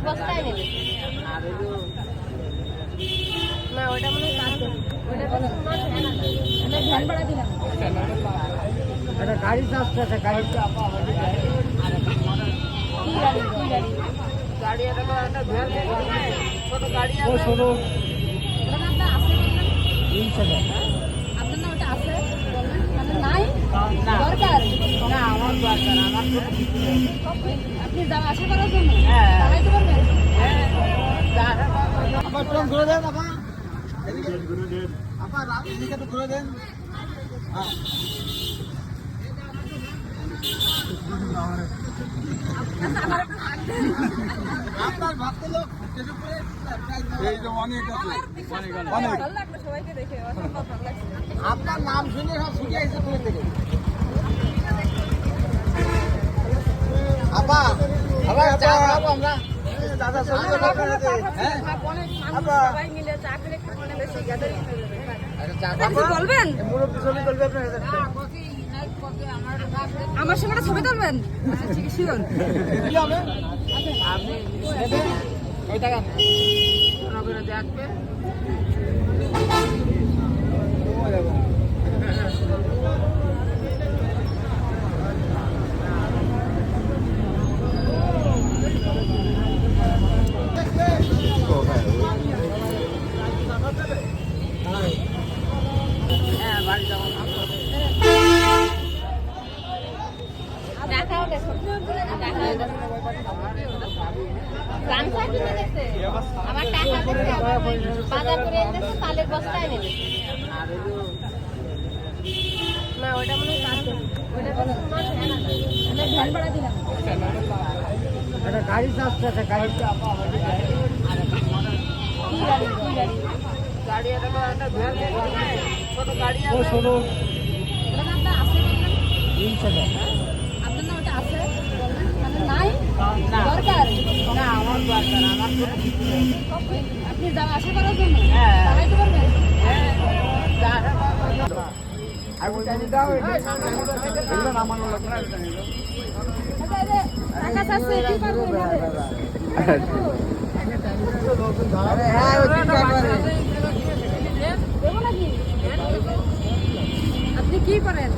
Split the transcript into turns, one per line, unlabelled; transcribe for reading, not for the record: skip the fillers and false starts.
বস্তায় নেবে না, ওটা মনে হয় কাজ ওটা ভ্যান ভাড়া দিলাম।
একটা গাড়ি আসছে, একটা গাড়ি
কি গাড়ি কি গাড়ি
গাড়ি একটা ভ্যান ছোট গাড়ি আছে।
ওটা না আপনার আছে বললেন? আপনার না ওটা আছে বললেন, মানে নাই দরকার
না আমার দরকার, আমার
আপনি যাওয়া আসা করার জন্য
হ্যাঁ।
চালাইতে পারবেন?
আবার ট্রেন ঘুরে দেন আপা, এদিকে ঘুরে দেন আপা, এদিকে একটু ঘুরে দেন। হ্যাঁ আপনার ভাবতে লোক এই যে অনেক আছে, অনেক
ভালো লাগলো সবাইকে দেখে, অসম্ভব ভালো লাগছে।
আপনার নাম শুনে সব ছুটে এসে তুলে থেকে আপা, আবার চা খাবো আমরা দাদা সঙ্গে হ্যাঁ আপা
সবাই মিলে চা খেলে একটু মনে বেশি গ্যাদারিং হয়ে যাবে।
চা
কিছু বলবেন?
মুরব্বী ছবি তুলবে আপনার সাথে
আমার সঙ্গে একটা ছবি তুলবেন? আচ্ছা ঠিক আছে, শিওর।
কি হবে আপনি নেবেন ওই টাকা নগরে দেখবে হ্যাঁ বাড়ি যাবো
দেখা হবে, দেখা হবে। গামছা কিনে দিতে আমার টাকা দিতে, বাজার করে এনেছে, তালের বস্তায় নেবে না, ওটা মনে হয় কাজ ওটা ভ্যান ভাড়া দিলাম।
একটা গাড়ি আসছে, একটা গাড়ি
কি গাড়ি কি গাড়ি
গাড়ি একটা ভ্যান ছোট গাড়ি আছে। ছোট
ওটা না আপনার আছে বললেন? আপনার না ওটা আছে বললেন, মানে নাই দরকার
না আমার দরকার, আমার
আপনি যাওয়া আসা করার জন্য
হ্যাঁ।
চালাইতে পারবেন?
আমি জানি দাও এগুলো নামানো লাগবে না।
আচ্ছা, এই যে টাকা চাচ্ছে, কি পারবেন এভাবে?
হ্যাঁ ওই চিন্তা করে
দেবো নাকি? আপনি কি করেন?